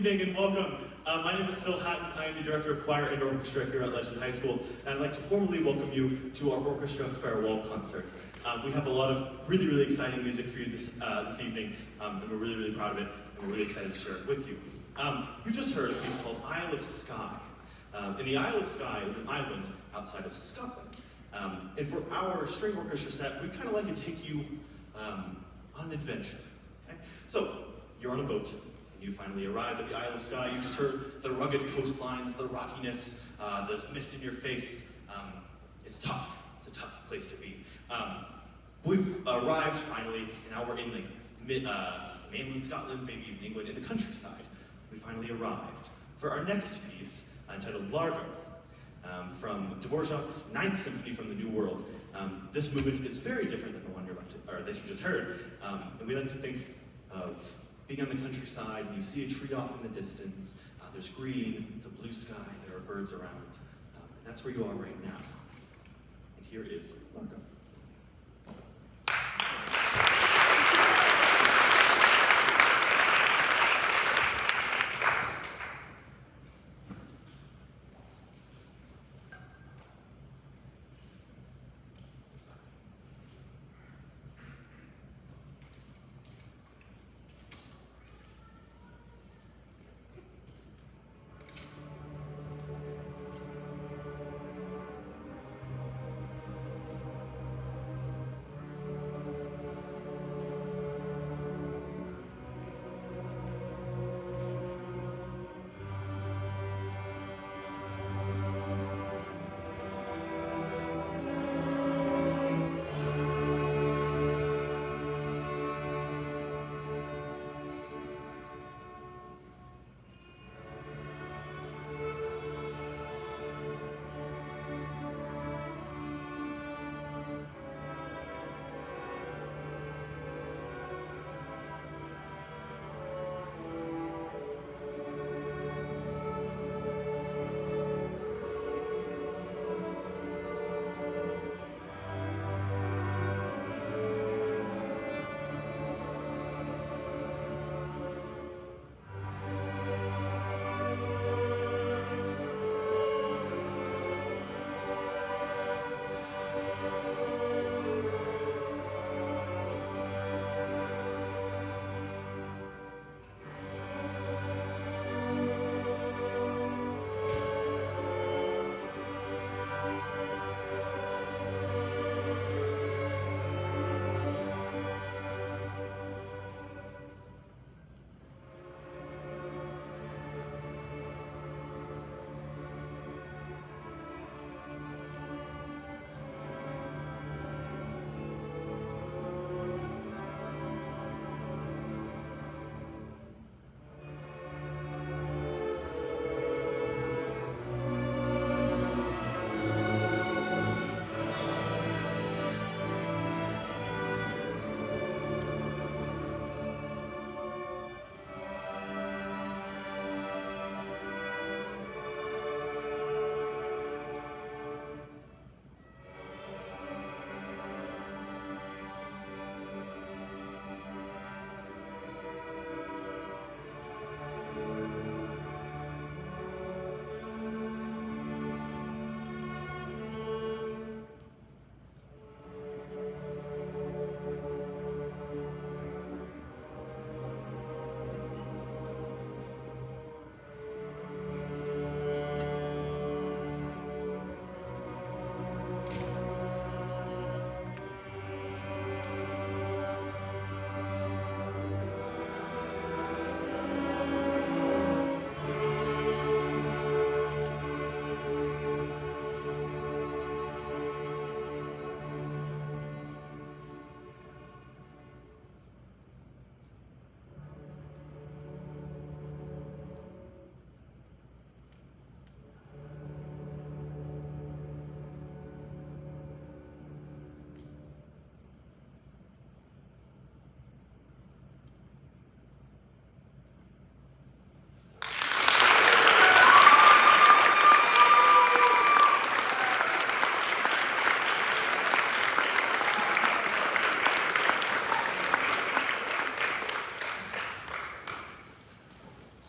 evening and welcome. My name is Phil Hatton. I am the Director of Choir and Orchestra here at Legend High School, and I'd like to formally welcome you to our Orchestra Farewell Concert. We have a lot of really exciting music for you this evening, and we're really proud of it, and we're really excited to share it with you. You just heard a piece called Isle of Skye. And the Isle of Skye is an island outside of Scotland. And for our string orchestra set, we'd kind of like to take you on an adventure. Okay? So, you're on a boat, and you finally arrived at the Isle of Skye. You just heard the rugged coastlines, the rockiness, the mist in your face. It's tough. It's a tough place to be. We've arrived finally, and now we're in like mainland Scotland, maybe even England, in the countryside. We finally arrived for our next piece, entitled Largo, from Dvorak's Ninth Symphony from the New World. This movement is very different than the one that you just heard, and we like to think of being on the countryside, and you see a tree off in the distance. There's green, it's a blue sky, there are birds around, and that's where you are right now. And here is Largo.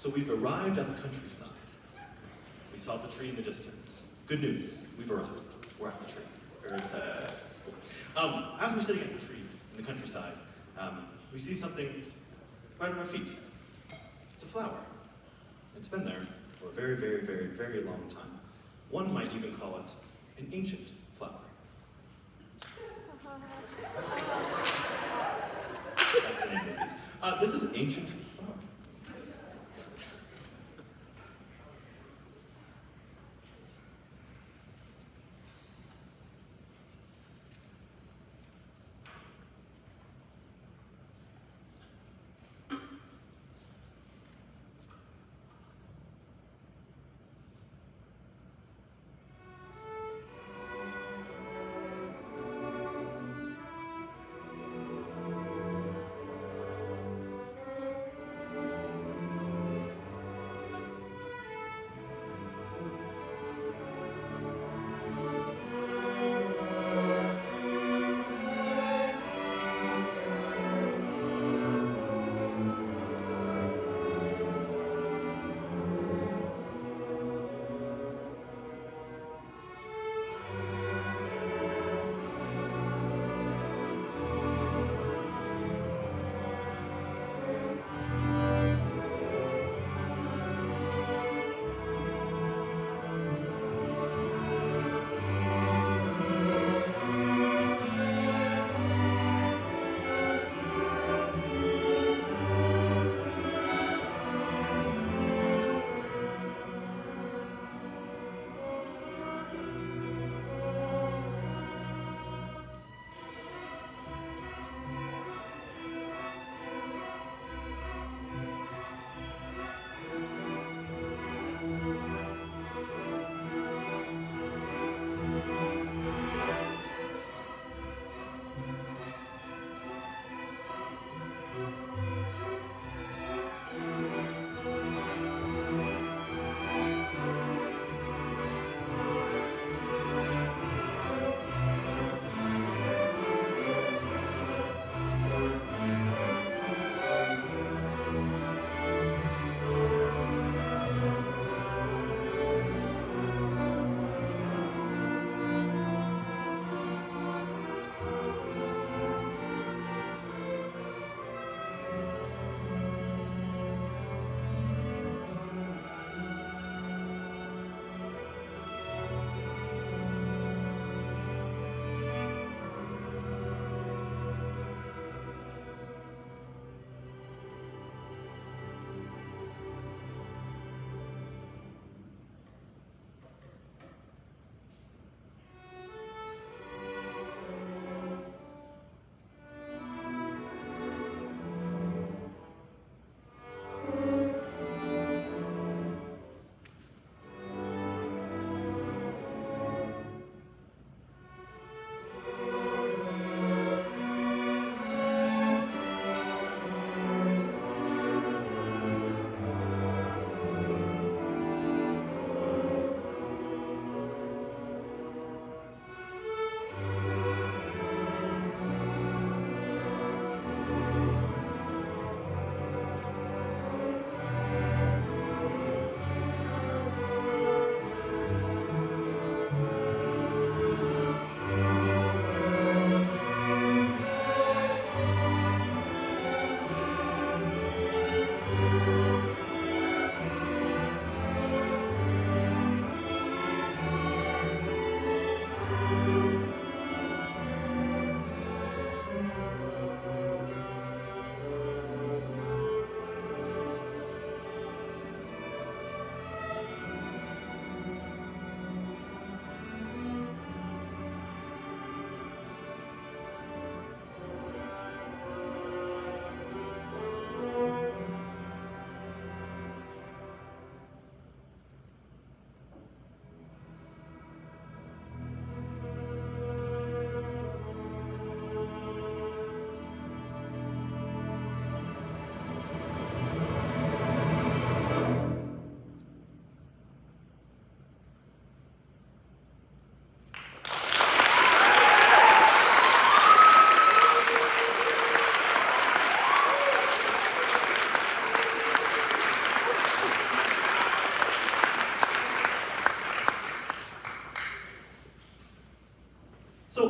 So we've arrived at the countryside. We saw the tree in the distance. Good news, we've arrived. We're at the tree. Very exciting stuff. Cool. As we're sitting at the tree in the countryside, we see something right at our feet. It's a flower. It's been there for a very, very, very, very long time. One might even call it an ancient flower. That's the name of this. This is an ancient flower.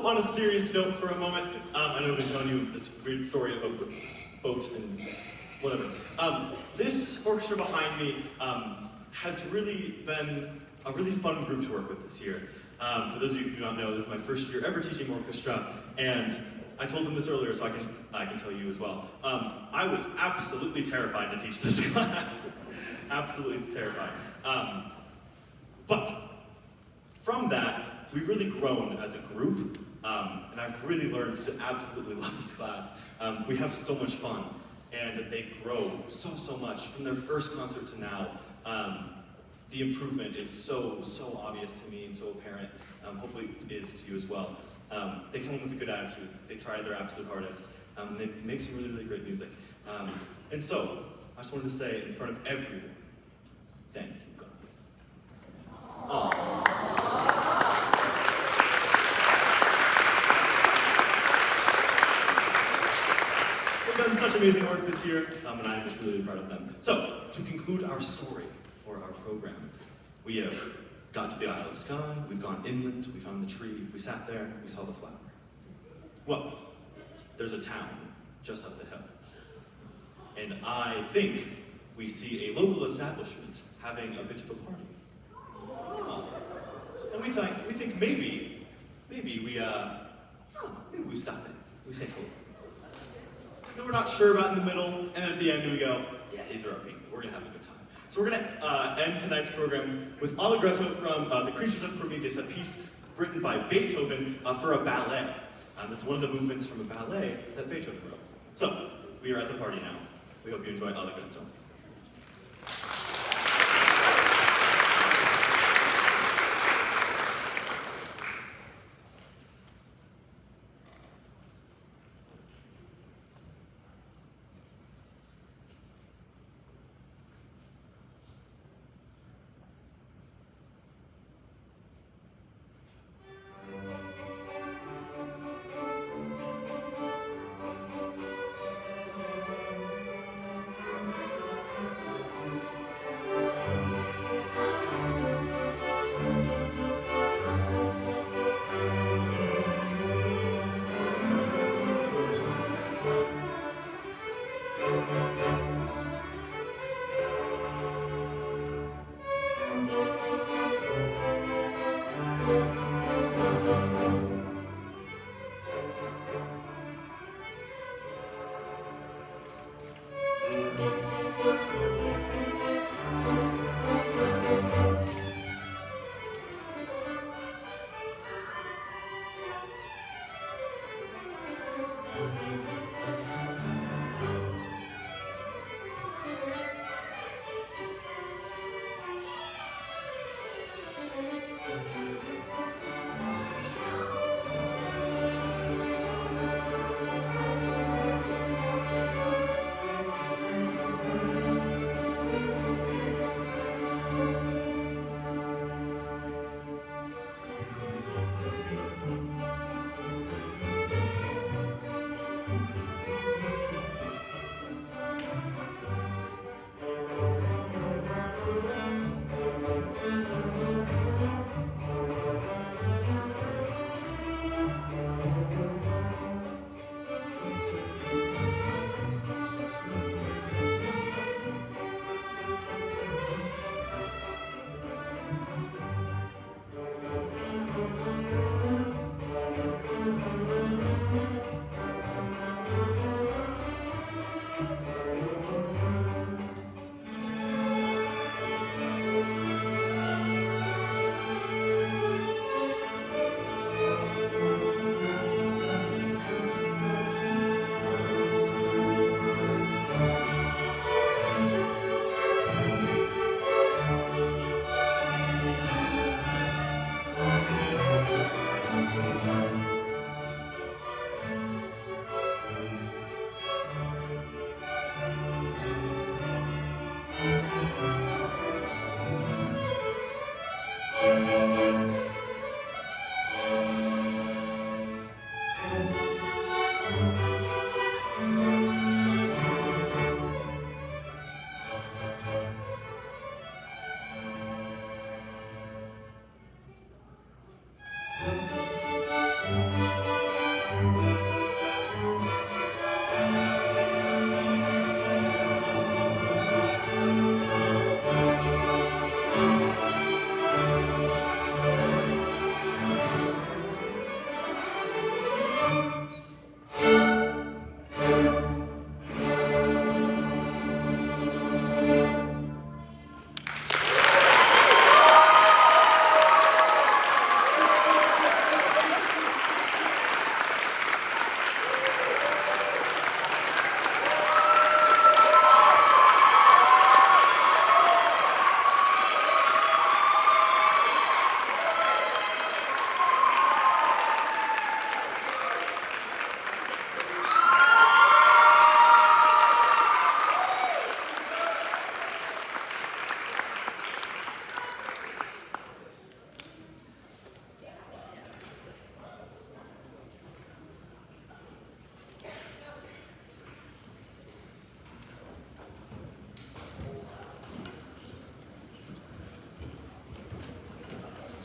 on a serious note for a moment, I know I've been telling you this weird story about boat and whatever. This orchestra behind me has really been a really fun group to work with this year. For those of you who do not know, this is my first year ever teaching orchestra, and I told them this earlier, so I can tell you as well. I was absolutely terrified to teach this class. Absolutely terrified. But from that, we've really grown as a group, and I've really learned to absolutely love this class. We have so much fun, and they grow so much from their first concert to now. The improvement is so obvious to me and so apparent. Hopefully it is to you as well. They come in with a good attitude. They try their absolute hardest. They make some really great music. And so, I just wanted to say in front of everyone, thank you guys. Aww. They've done such amazing work this year, and I'm just really proud of them. So, to conclude our story for our program, we have got to the Isle of Skye, we've gone inland, we found the tree, we sat there, we saw the flower. Well, there's a town just up the hill. And I think we see a local establishment having a bit of a party. Oh. And we think maybe we stop in, we say hello. And we're not sure about in the middle, and then at the end we go, yeah, these are our people, we're gonna have a good time. So we're gonna end tonight's program with Allegretto from The Creatures of Prometheus, a piece written by Beethoven for a ballet. This is one of the movements from a ballet that Beethoven wrote. So, we are at the party now. We hope you enjoy Allegretto.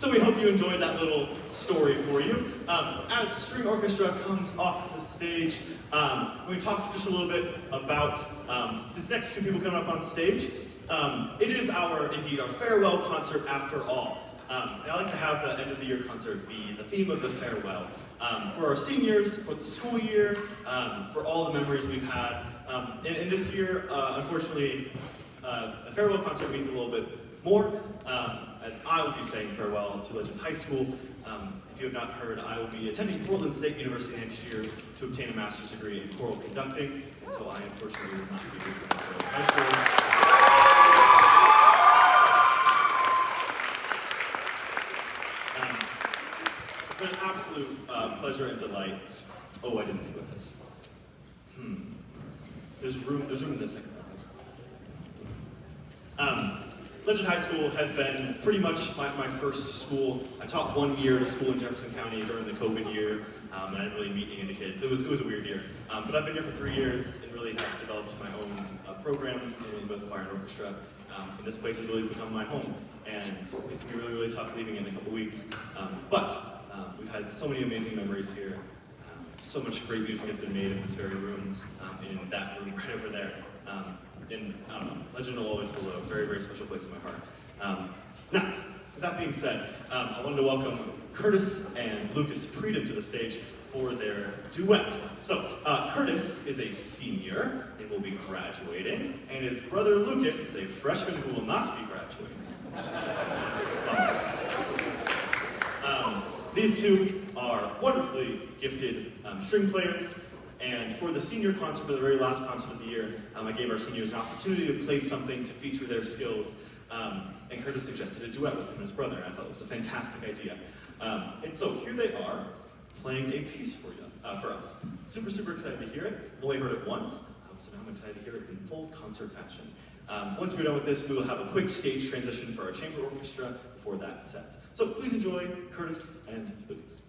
So we hope you enjoyed that little story for you. As String Orchestra comes off the stage, we talked just a little bit about these next two people coming up on stage. It is indeed our farewell concert after all. And I like to have the end of the year concert be the theme of the farewell. For our seniors, for the school year, for all the memories we've had. And this year, unfortunately, the farewell concert means a little bit more, as I will be saying farewell to Legend High School. If you have not heard, I will be attending Portland State University next year to obtain a master's degree in choral conducting, and so I unfortunately will not be returning to Legend High School. It's been an absolute pleasure and delight. Oh, I didn't think of this. There's room in this second. Legend High School has been pretty much my first school. I taught 1 year at a school in Jefferson County during the COVID year, and I didn't really meet any of the kids. It was a weird year. But I've been here for 3 years and really have developed my own program in both choir and orchestra. And this place has really become my home. And it's going to be really, really tough leaving in a couple weeks. But we've had so many amazing memories here. So much great music has been made in this very room, in that room right over there. And I don't know, Legend will always hold a very, very special place in my heart. Now, with that being said, I wanted to welcome Curtis and Lucas Preedom to the stage for their duet. So, Curtis is a senior and will be graduating, and his brother Lucas is a freshman who will not be graduating. These two are wonderfully gifted string players. And for the senior concert, for the very last concert of the year, I gave our seniors an opportunity to play something to feature their skills. And Curtis suggested a duet with him and his brother. I thought it was a fantastic idea. And so here they are, playing a piece for you, for us. Super, super excited to hear it. I've only heard it once, so now I'm excited to hear it in full concert fashion. Once we're done with this, we will have a quick stage transition for our chamber orchestra before that set. So please enjoy Curtis and Lucas.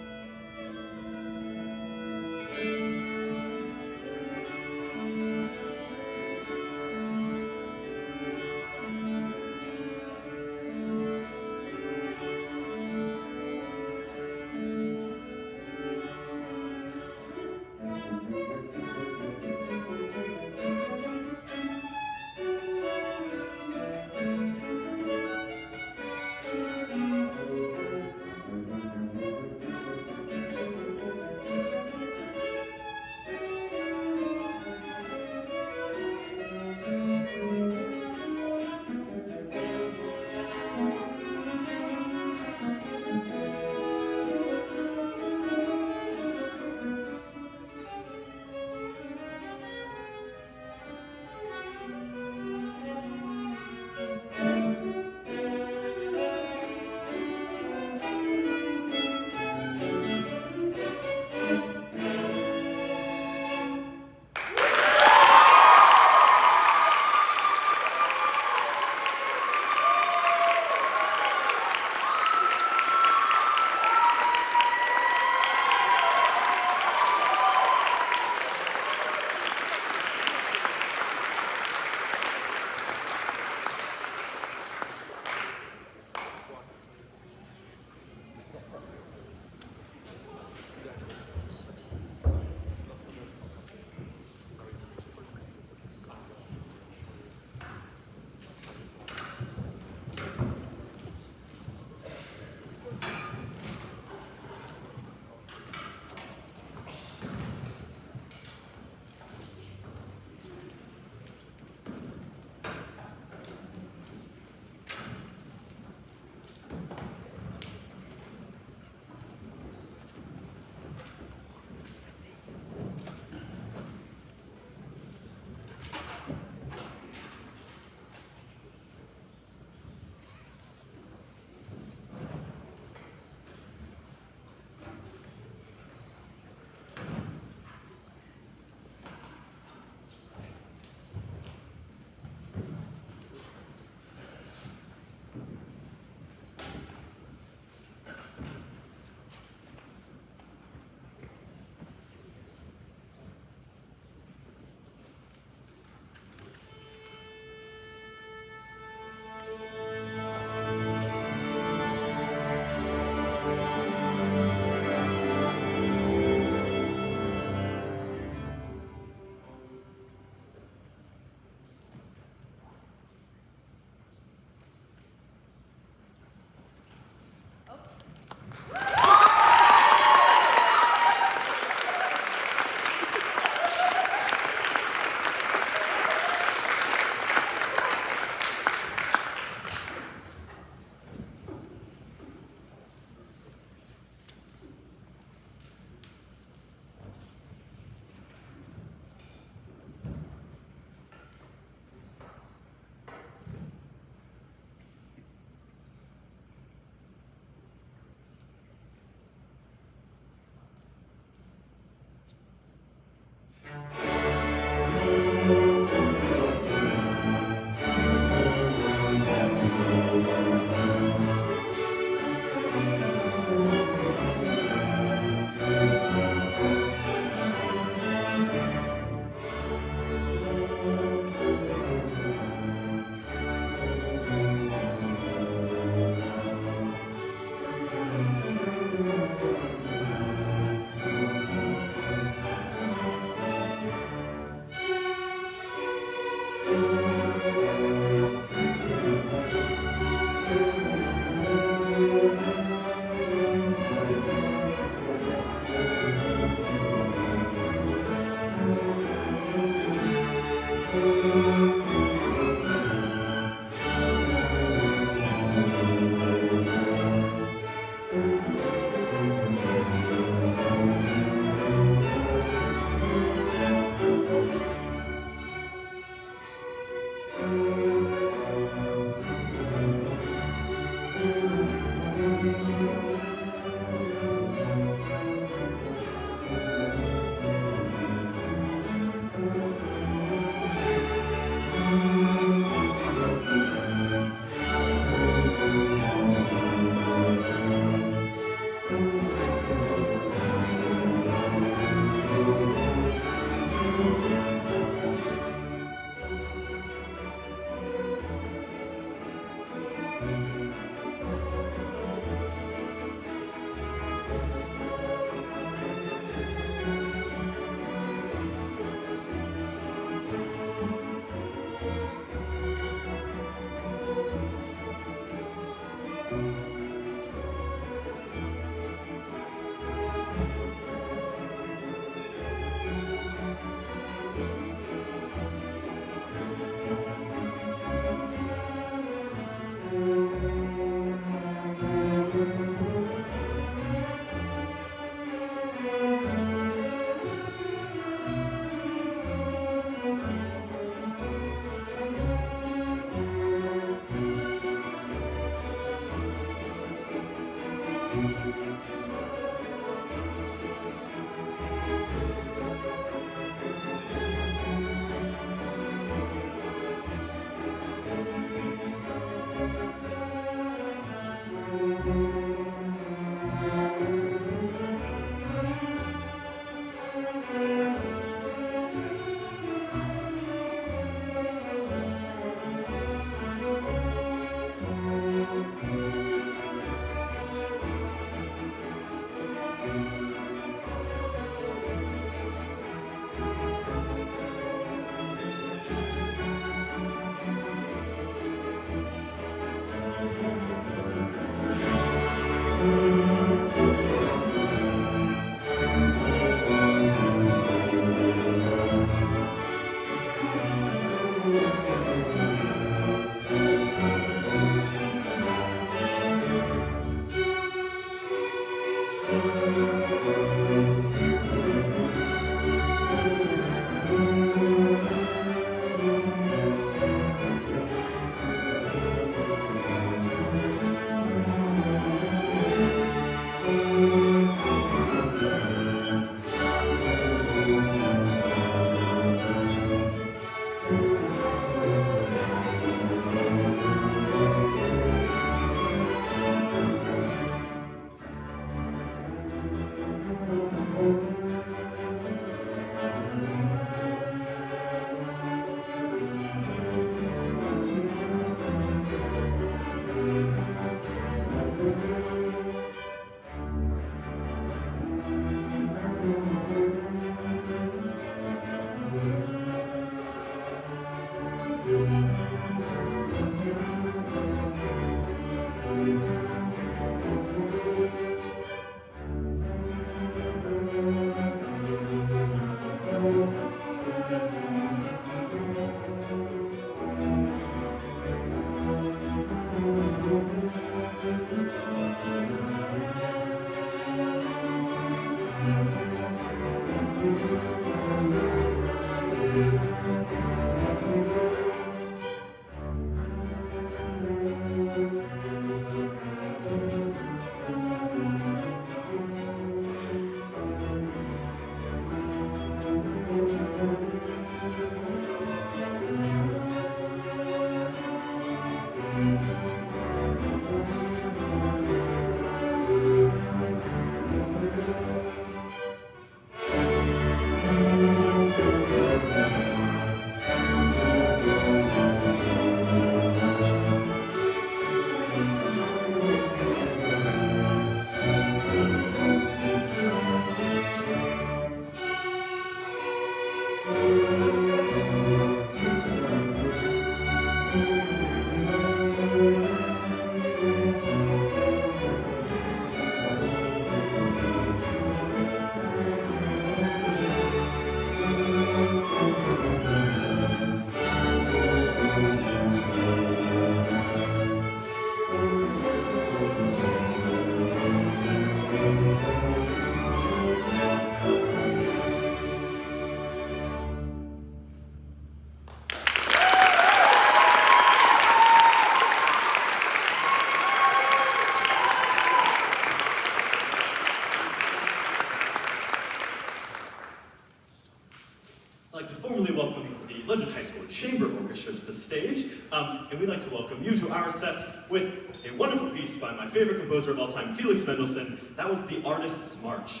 I'd like to formally welcome the Legend High School Chamber Orchestra to the stage, and we'd like to welcome you to our set with a wonderful piece by my favorite composer of all time, Felix Mendelssohn. That was the Artist's March.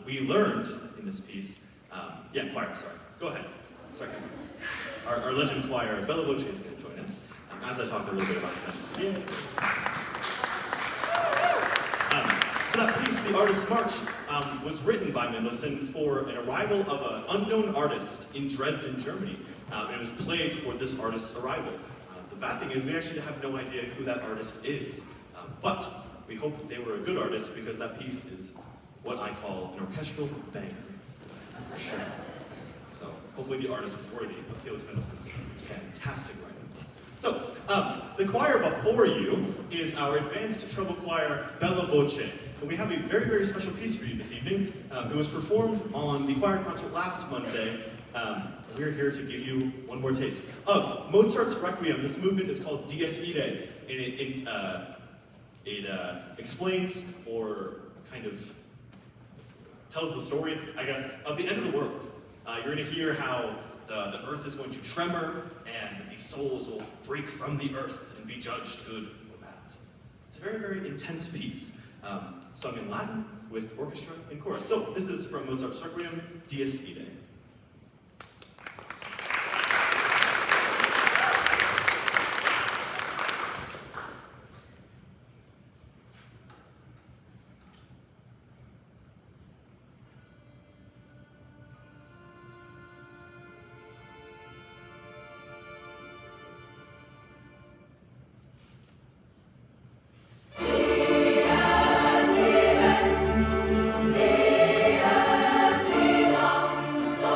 We learned in this piece, choir, sorry, go ahead. Sorry, our Legend choir, Bella Voce, is going to join us as I talk a little bit about them. So that piece, The Artist's March, was written by Mendelssohn for an arrival of an unknown artist in Dresden, Germany. And it was played for this artist's arrival. The bad thing is we actually have no idea who that artist is. But we hope that they were a good artist because that piece is what I call an orchestral banger, for sure. So hopefully the artist was worthy of Felix Mendelssohn's fantastic writing. So, the choir before you is our advanced treble choir, Bella Voce. And we have a very, very special piece for you this evening. It was performed on the choir concert last Monday. We're here to give you one more taste of Mozart's Requiem. This movement is called Dies Irae, and it explains or kind of tells the story, I guess, of the end of the world. You're going to hear how the earth is going to tremor, and the souls will break from the earth and be judged good or bad. It's a very, very intense piece, sung in Latin with orchestra and chorus. So this is from Mozart's Requiem, Dies Irae. So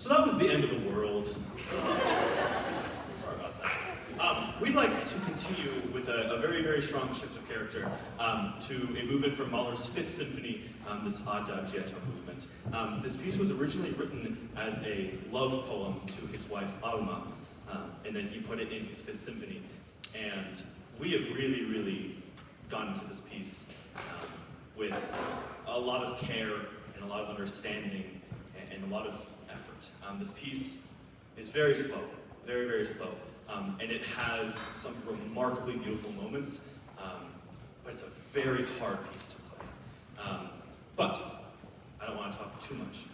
So that was the end of the world. Sorry about that. We'd like to continue with a very, very strong shift of character to a movement from Mahler's Fifth Symphony, this Adagietto movement. This piece was originally written as a love poem to his wife Alma, and then he put it in his Fifth Symphony. And we have really, really gone into this piece with a lot of care and a lot of understanding and a lot of effort. This piece is very slow, very, very slow. And it has some remarkably beautiful moments, but it's a very hard piece to play. But I don't want to talk too much.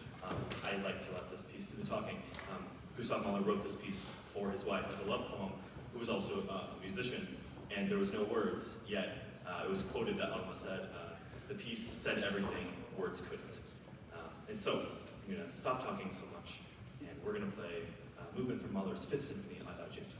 I like to let this piece do the talking. Gustav Mahler wrote this piece for his wife as a love poem, who was also a musician, and there was no words, yet it was quoted that Alma said, the piece said everything words couldn't. And so, I'm going to stop talking so much, and we're going to play a movement from Mahler's Fifth Symphony, Adagietto.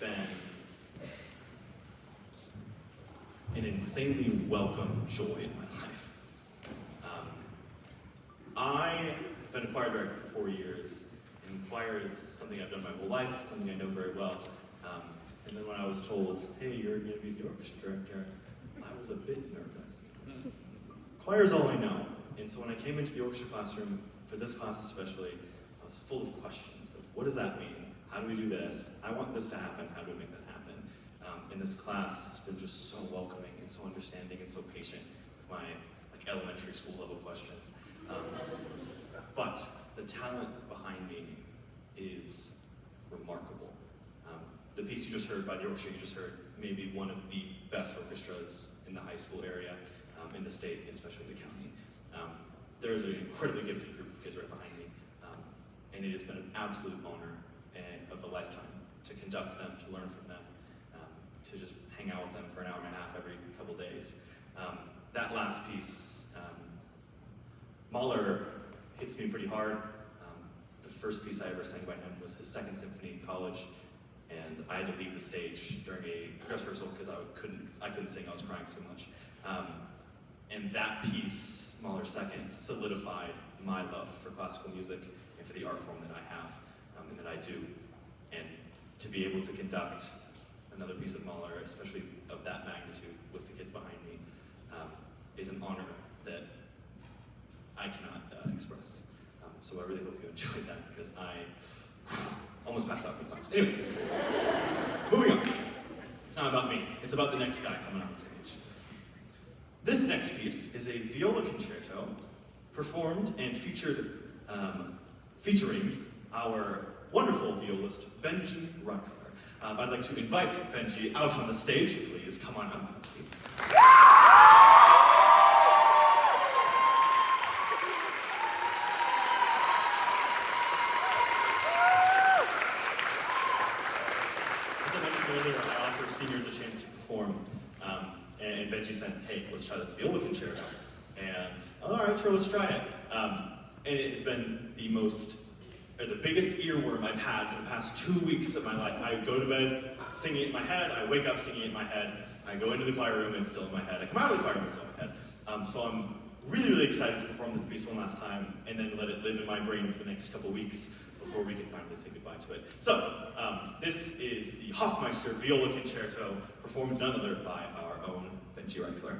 been an insanely welcome joy in my life. I've been a choir director for 4 years, and choir is something I've done my whole life, it's something I know very well. And then when I was told, hey, you're going to be the orchestra director, I was a bit nervous. Choir is all I know, and so when I came into the orchestra classroom, for this class especially, I was full of questions of what does that mean? How do we do this? I want this to happen, how do we make that happen? And this class has been just so welcoming and so understanding and so patient with my elementary school level questions. But the talent behind me is remarkable. The piece you just heard by the orchestra you just heard may be one of the best orchestras in the high school area, in the state, especially the county. There's an incredibly gifted group of kids right behind me, and it has been an absolute honor of a lifetime to conduct them, to learn from them, to just hang out with them for an hour and a half every couple days. That last piece, Mahler hits me pretty hard. The first piece I ever sang by him was his Second Symphony in college, and I had to leave the stage during a dress rehearsal because I couldn't sing, I was crying so much. And that piece, Mahler's Second, solidified my love for classical music and for the art form that I have and that I do. And to be able to conduct another piece of Mahler, especially of that magnitude with the kids behind me, is an honor that I cannot express. So I really hope you enjoyed that because I almost passed out a few times. Anyway, moving on. It's not about me, it's about the next guy coming on stage. This next piece is a viola concerto performed and featuring our wonderful violist, Benji Reichler. I'd like to invite Benji out on the stage. Please come on up. As I mentioned earlier, I offer seniors a chance to perform. And Benji said, hey, let's try this viola concerto. And, all right, sure, let's try it. And it has been the biggest earworm I've had for the past 2 weeks of my life. I go to bed singing it in my head, I wake up singing it in my head, I go into the choir room, it's still in my head, I come out of the choir room, it's still in my head. So I'm really, really excited to perform this piece one last time, and then let it live in my brain for the next couple weeks before we can finally say goodbye to it. So, this is the Hofmeister Viola Concerto, performed none other by our own Benji Reichler.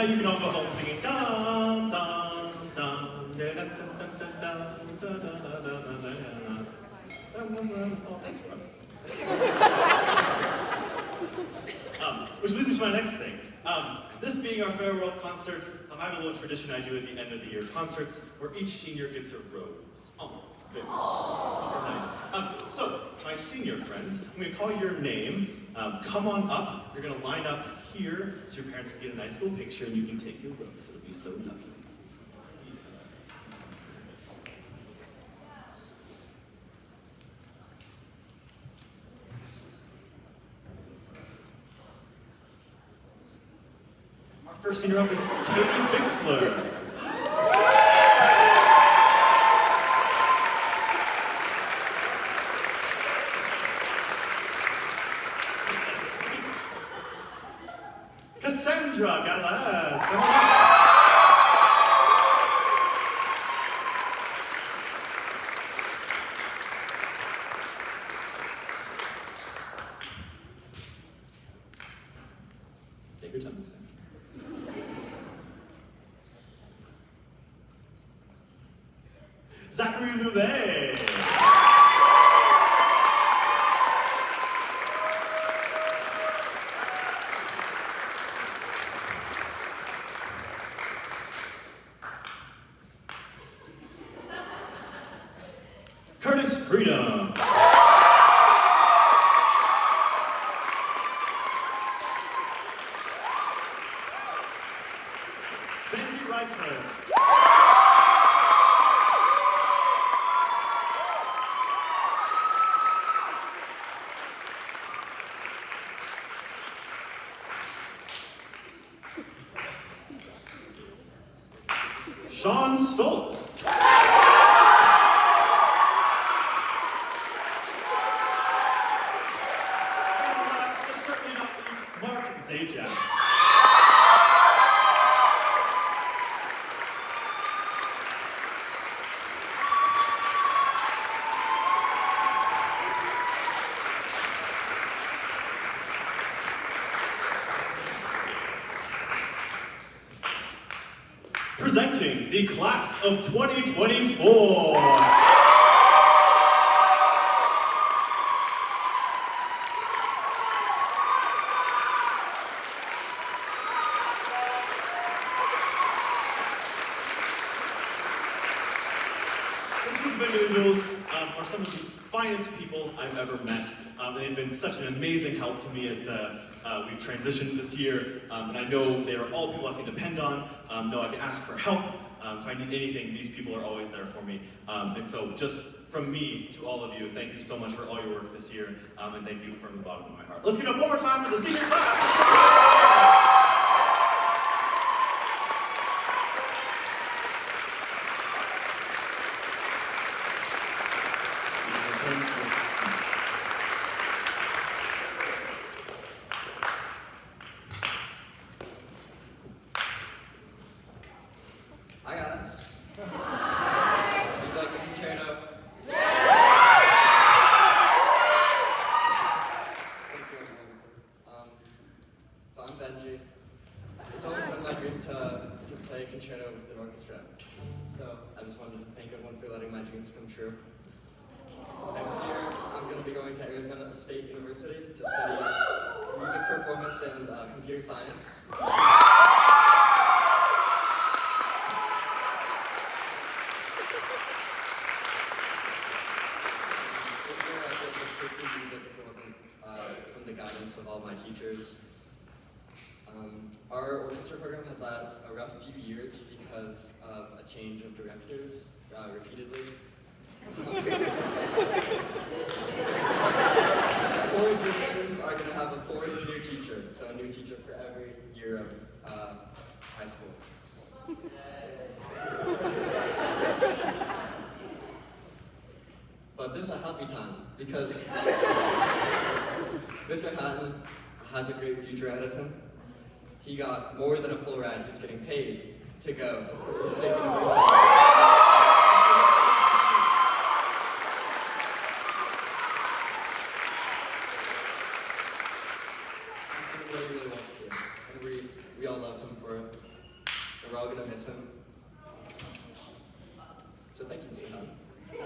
now you can all go home singing dum dum dum da da da da da da da da. Oh, thanks, bro. Which leads me to my next thing. This being our farewell concert, I have a little tradition I do at the end of the year concerts where each senior gets a rose. Oh, very nice. Super nice. So, my senior friends, I'm going to call your name. Come on up. You're going to line up here so your parents can get a nice little picture and you can take your rose. It'll be so lovely. First senior up is Katie Bixler. Cassandra Galaz. Come on up. Take your time, Cassandra. Zachary Lulay. Curtis Freedom. Benji Reichler. Sean Stoltz. Certainly not least, Mark Zajac. Presenting the class of 2024. These group of individuals are some of the finest people I've ever met. They've been such an amazing help to me as we've transitioned this year, and I know they are all people I can depend on, know I can ask for help. If I need anything, these people are always there for me. And so just from me to all of you, thank you so much for all your work this year, and thank you from the bottom of my heart. Let's get up one more time for the senior class. Hi guys. Would you like the concerto? Thank you everyone. So I'm Benji. It's always been my dream to play concerto with an orchestra. So I just wanted to thank everyone for letting my dreams come true. Next year, I'm going to be going to Arizona State University to study music performance and computer science. Music if it wasn't from the guidance of all my teachers. Our orchestra program has had a rough few years because of a change of directors repeatedly. 4 juniors are going to have a 4th new teacher, so a new teacher for every year of high school. But this is a happy time, because Mr. Hatton has a great future ahead of him. He got more than a full ride. He's getting paid to go to Portland State University. He's doing what he really wants to do, and we all love him for it. All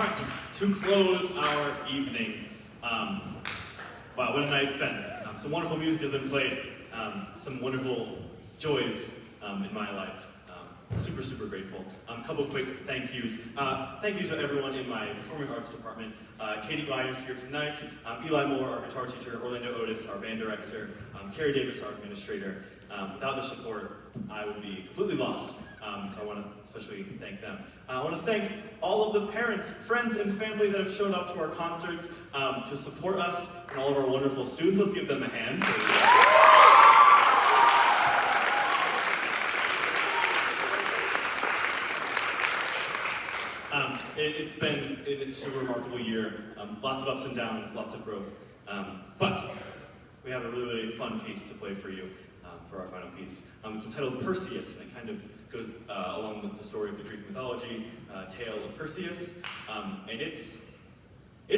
right, to close our evening, wow, what a night it's been. Some wonderful music has been played, some wonderful joys in my life. Super, super grateful. A couple of quick thank yous. Thank you to everyone in my performing arts department. Katie Glide, who's here tonight, Eli Moore, our guitar teacher, Orlando Otis, our band director, Carrie Davis, our administrator. Without their support, I would be completely lost. So I want to especially thank them. I want to thank all of the parents, friends, and family that have shown up to our concerts to support us and all of our wonderful students. Let's give them a hand. It's been a super remarkable year. Lots of ups and downs, lots of growth. But we have a really, really fun piece to play for you for our final piece. It's entitled Perseus, and it kind of goes along with the story of the Greek mythology, tale of Perseus. And it's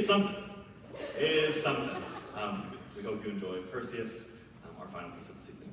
something. It is something. We hope you enjoy Perseus, our final piece of this evening.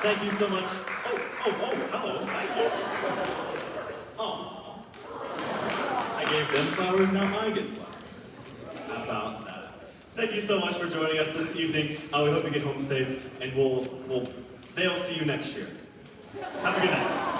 Thank you so much. Hello, thank you. Oh, I gave them flowers, now I get flowers. How about that? Thank you so much for joining us this evening. We hope you get home safe, and they'll see you next year. Have a good night.